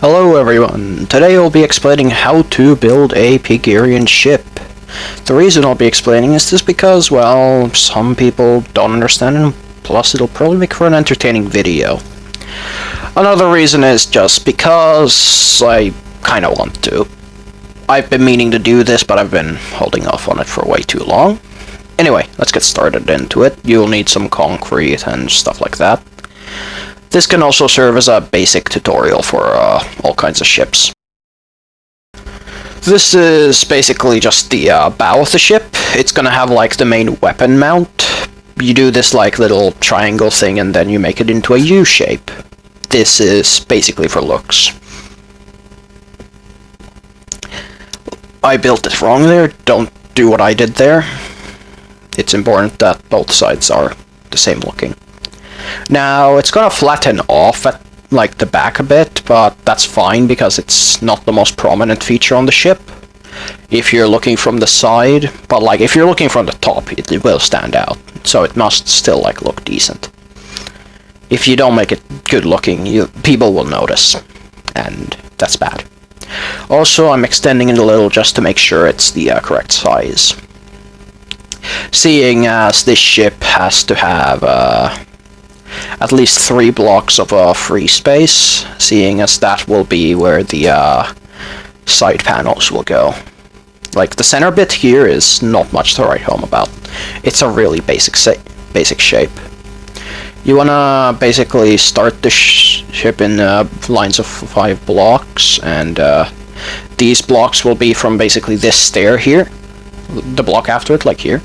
Hello everyone, today I'll be explaining how to build a Pigarian ship. The reason I'll be explaining is just because, well, some people don't understand it, plus it'll probably make for an entertaining video. Another reason is just because I kinda want to. I've been meaning to do this, but I've been holding off on it for way too long. Anyway, let's get started into it. You'll need some concrete and stuff like that. This can also serve as a basic tutorial for all kinds of ships. This is basically just the bow of the ship. It's gonna have like the main weapon mount. You do this like little triangle thing and then you make it into a U shape. This is basically for looks. I built it wrong there, don't do what I did there. It's important that both sides are the same looking. Now, it's gonna flatten off at like the back a bit, but that's fine because it's not the most prominent feature on the ship. If you're looking from the side, but like if you're looking from the top, it will stand out. So it must still like look decent. If you don't make it good looking, people will notice, and that's bad. Also, I'm extending it a little just to make sure it's the correct size. Seeing as this ship has to have at least 3 blocks of free space, seeing as that will be where the side panels will go. Like the center bit here is not much to write home about. It's a really basic shape. You wanna basically start the ship in lines of 5 blocks, and these blocks will be from basically this stair here, the block after it, like here.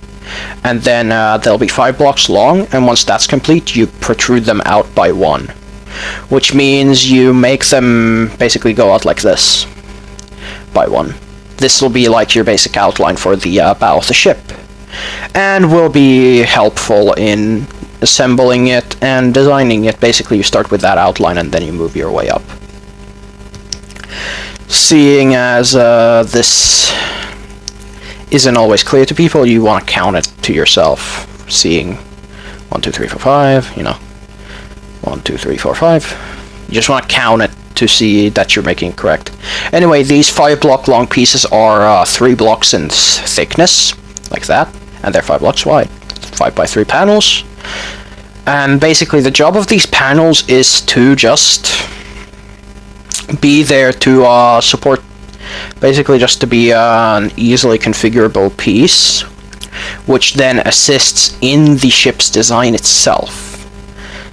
And then they'll be 5 blocks long, and once that's complete, you protrude them out by 1. Which means you make them basically go out like this, by 1. This will be like your basic outline for the bow of the ship, and will be helpful in assembling it and designing it. Basically, you start with that outline and then you move your way up. Seeing as this isn't always clear to people, you want to count it to yourself. Seeing 1, 2, 3, 4, 5, you know, 1, 2, 3, 4, 5. You just want to count it to see that you're making it correct. Anyway, these 5 block long pieces are 3 blocks in thickness, like that, and they're 5 blocks wide. 5 by 3 panels. And basically the job of these panels is to just be there to support, basically just to be an easily configurable piece, which then assists in the ship's design itself.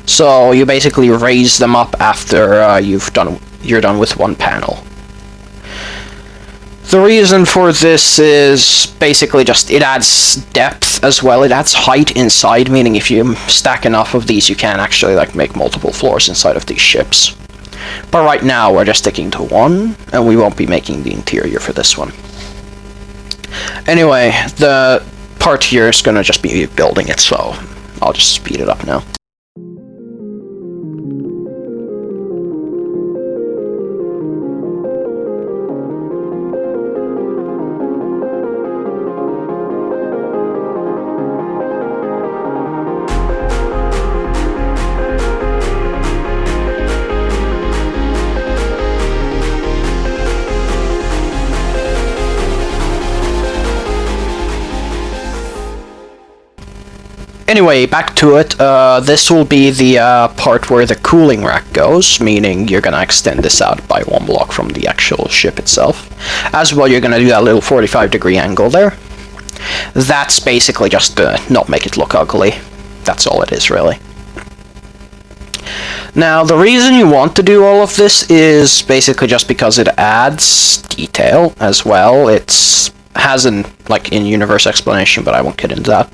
So you basically raise them up after you're done with one panel. The reason for this is basically just it adds depth as well. It adds height inside, meaning if you stack enough of these, you can actually like make multiple floors inside of these ships. But right now we're just sticking to one, and we won't be making the interior for this one. Anyway, the part here is gonna just be building it, so I'll just speed it up now. Anyway, back to it. This will be the part where the cooling rack goes, meaning you're gonna extend this out by 1 block from the actual ship itself. As well, you're gonna do that little 45-degree angle there. That's basically just to not make it look ugly. That's all it is, really. Now, the reason you want to do all of this is basically just because it adds detail as well. It has an like in-universe explanation, but I won't get into that.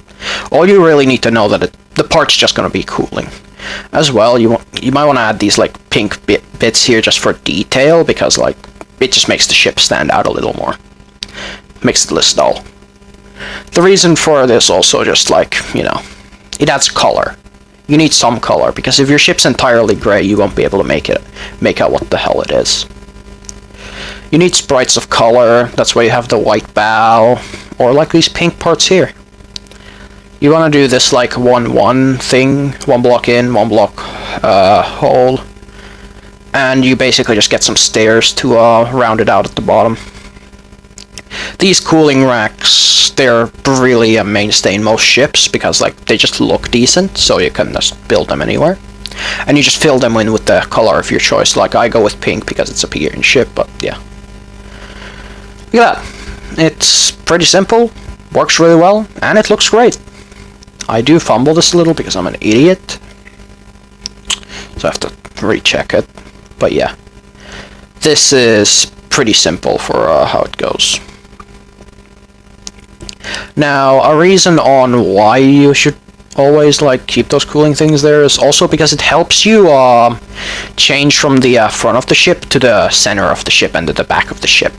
All you really need to know that the part's just going to be cooling. As well, you might want to add these like pink bits here just for detail, because like it just makes the ship stand out a little more. Makes it less dull. The reason for this also just like, you know, it adds color. You need some color, because if your ship's entirely gray, you won't be able to make out what the hell it is. You need sprites of color. That's why you have the white bow, or like these pink parts here. You want to do this like 1-1 thing, 1 block in, 1 block hole, and you basically just get some stairs to round it out at the bottom. These cooling racks, they're really a mainstay in most ships because like they just look decent, so you can just build them anywhere. And you just fill them in with the color of your choice. Like I go with pink because it's a Pigarian ship, but yeah. Look at that. It's pretty simple, works really well, and it looks great. I do fumble this a little because I'm an idiot, so I have to recheck it. But yeah, this is pretty simple for how it goes. Now, a reason on why you should always like keep those cooling things there is also because it helps you change from the front of the ship to the center of the ship and to the back of the ship.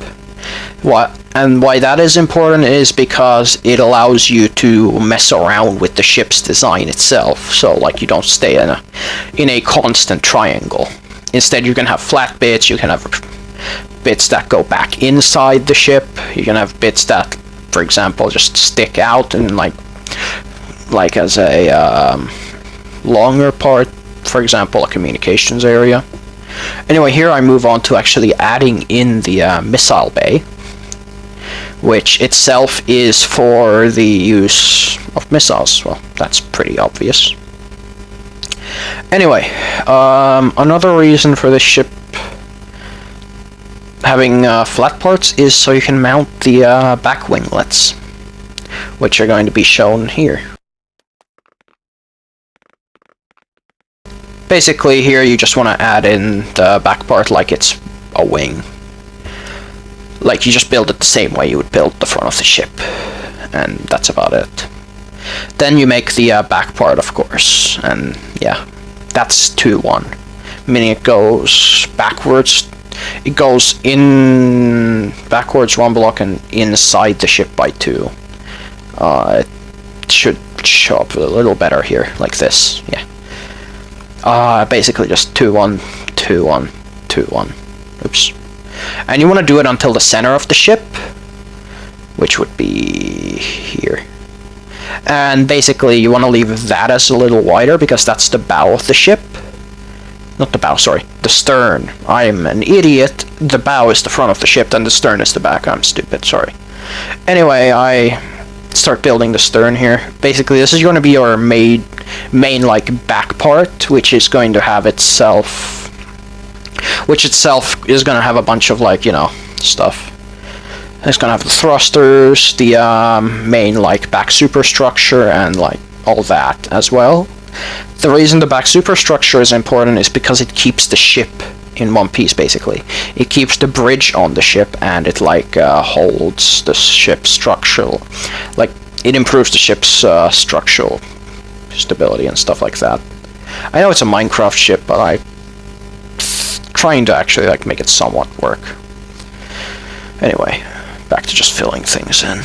Why that is important is because it allows you to mess around with the ship's design itself. So like you don't stay in a constant triangle. Instead, you can have flat bits. You can have bits that go back inside the ship. You can have bits that, for example, just stick out and like as a longer part, for example, a communications area. Anyway, here I move on to actually adding in the missile bay, which itself is for the use of missiles. Well, that's pretty obvious. Anyway, another reason for this ship having flat parts is so you can mount the back winglets, which are going to be shown here. Basically, here you just want to add in the back part like it's a wing. Like you just build it the same way you would build the front of the ship, and that's about it. Then you make the back part, of course, and yeah, that's 2-1, meaning it goes backwards. It goes in backwards 1 block and inside the ship by 2. It should show up a little better here, like this. Yeah. Basically just 2-1, 2-1, 2-1. Oops. And you want to do it until the center of the ship, which would be here. And basically you want to leave that as a little wider because that's the bow of the ship. Not the bow, sorry. The stern. I'm an idiot. The bow is the front of the ship, and the stern is the back. I'm stupid, sorry. Anyway, I start building the stern here. Basically, this is going to be our main like back part, which is going to have itself... which itself is going to have a bunch of like, you know, stuff. It's going to have the thrusters, the main like back superstructure, and like all that as well. The reason the back superstructure is important is because it keeps the ship in one piece, basically. It keeps the bridge on the ship, and it like holds the ship's structural, like it improves the ship's structural stability and stuff like that. I know it's a Minecraft ship, but I'm trying to actually like make it somewhat work. Anyway, back to just filling things in.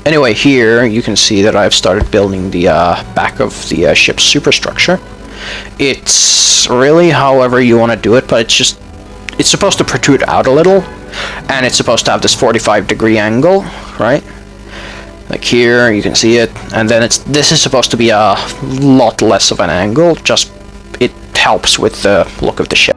Anyway, here you can see that I've started building the back of the ship's superstructure. It's really however you want to do it, but it's supposed to protrude out a little, and it's supposed to have this 45-degree angle, right? Like here, you can see it, and then this is supposed to be a lot less of an angle, just it helps with the look of the ship.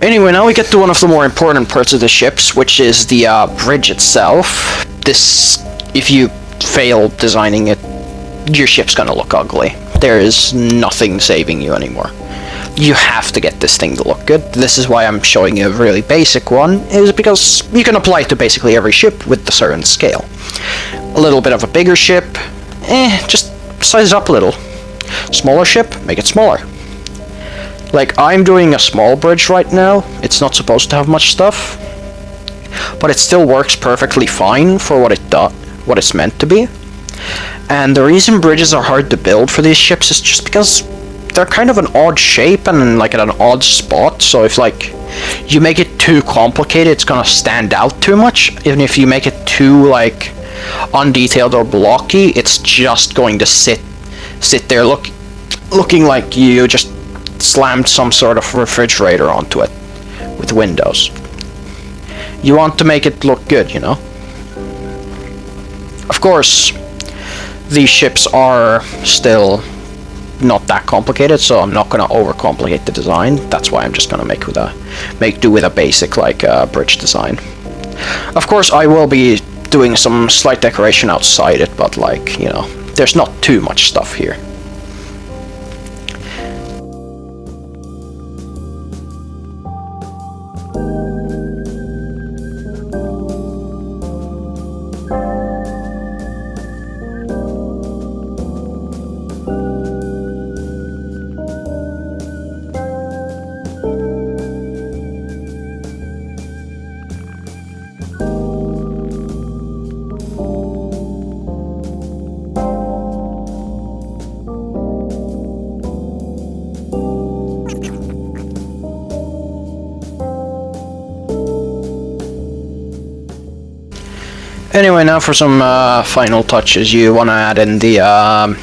Anyway, now we get to one of the more important parts of the ships, which is the bridge itself. This, if you fail designing it, your ship's gonna look ugly. There is nothing saving you anymore. you have to get this thing to look good. This is why I'm showing you a really basic one, is because you can apply it to basically every ship with the certain scale. A little bit of a bigger ship, just size it up a little. Smaller ship, make it smaller. Like, I'm doing a small bridge right now. It's not supposed to have much stuff, but it still works perfectly fine for what it's meant to be. And the reason bridges are hard to build for these ships is just because they're kind of an odd shape and like at an odd spot. So if like you make it too complicated, it's gonna stand out too much. Even if you make it too like undetailed or blocky, it's just going to sit there looking like you just slammed some sort of refrigerator onto it with windows. You want to make it look good, you know? Of course, these ships are still not that complicated, so I'm not gonna overcomplicate the design. That's why I'm just gonna make do with a basic like bridge design. Of course, I will be doing some slight decoration outside it, but like, you know, there's not too much stuff here. Anyway, now for some final touches. You want to add in the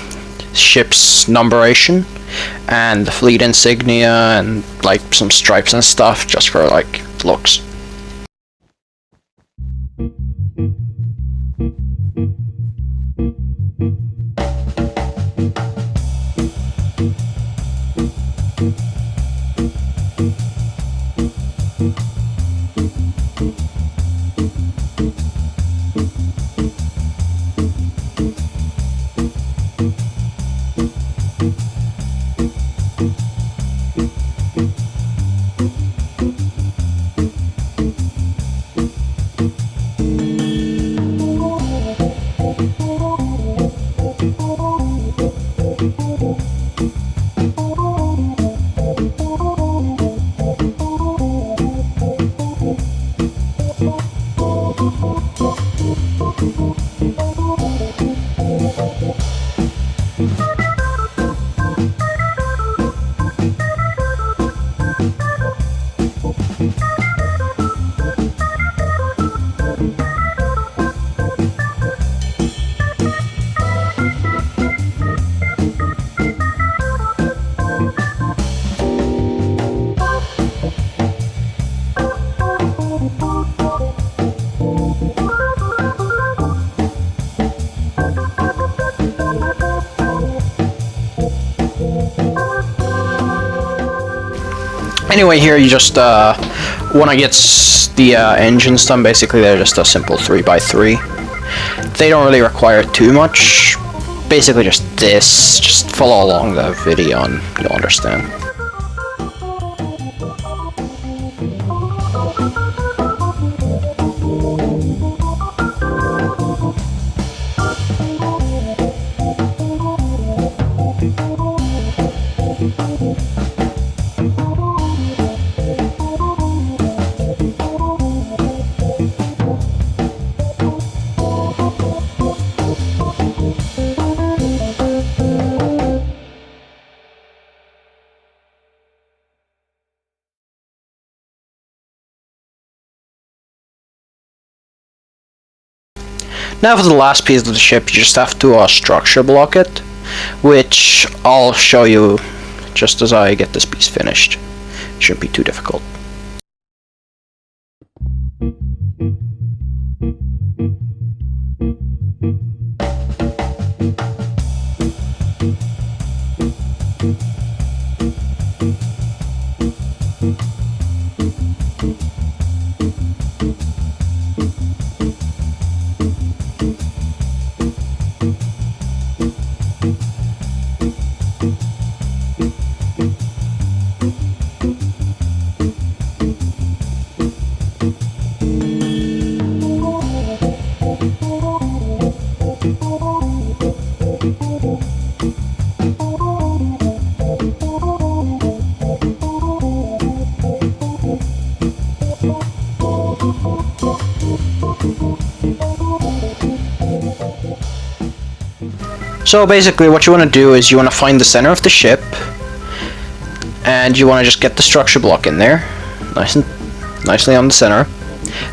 ship's numberation and the fleet insignia and like some stripes and stuff just for like looks. Anyway, here you just want to get the engines done. Basically, they're just a simple 3x3. They don't really require too much. Basically, just this. Just follow along the video and you'll understand. Now for the last piece of the ship, you just have to structure block it, which I'll show you just as I get this piece finished. Shouldn't be too difficult. So basically what you want to do is you want to find the center of the ship, and you want to just get the structure block in there, nicely on the center.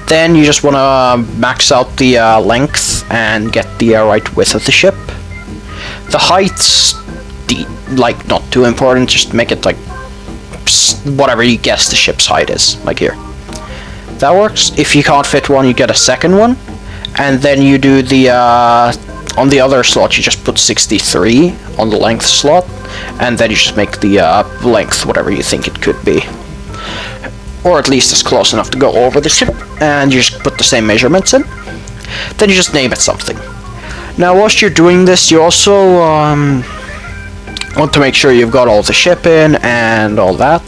Then you just want to max out the length and get the right width of the ship. The height's like not too important, just make it like whatever you guess the ship's height is, like here. That works. If you can't fit one, you get a second one, and then you do the on the other slot you just put 63 on the length slot, and then you just make the length whatever you think it could be, or at least it's close enough to go over the ship, and you just put the same measurements in. Then you just name it something. Now whilst you're doing this, you also want to make sure you've got all the ship in and all that.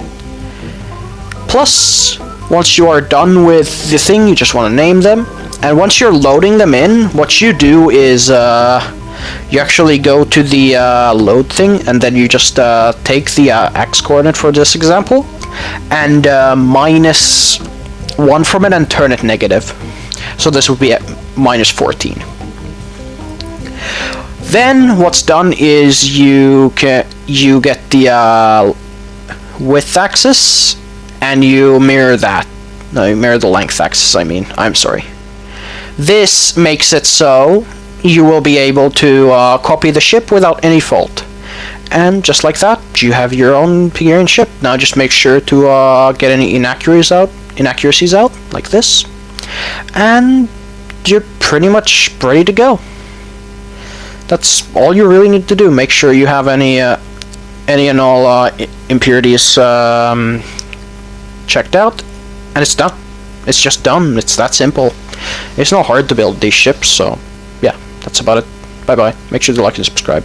Plus, once you are done with the thing, you just want to name them. And once you're loading them in, what you do is you actually go to the load thing, and then you just take the x coordinate for this example, and minus 1 from it and turn it negative. So this would be at minus 14. Then what's done is you get the width axis, and you mirror that. No, you mirror the length axis, I'm sorry. This makes it so you will be able to copy the ship without any fault. And just like that, you have your own Pigarian ship. Now just make sure to get any inaccuracies out, like this. And you're pretty much ready to go. That's all you really need to do. Make sure you have any and all impurities checked out, and it's done. It's just done. It's that simple. It's not hard to build these ships, so yeah, that's about it. Bye bye. Make sure to like and subscribe.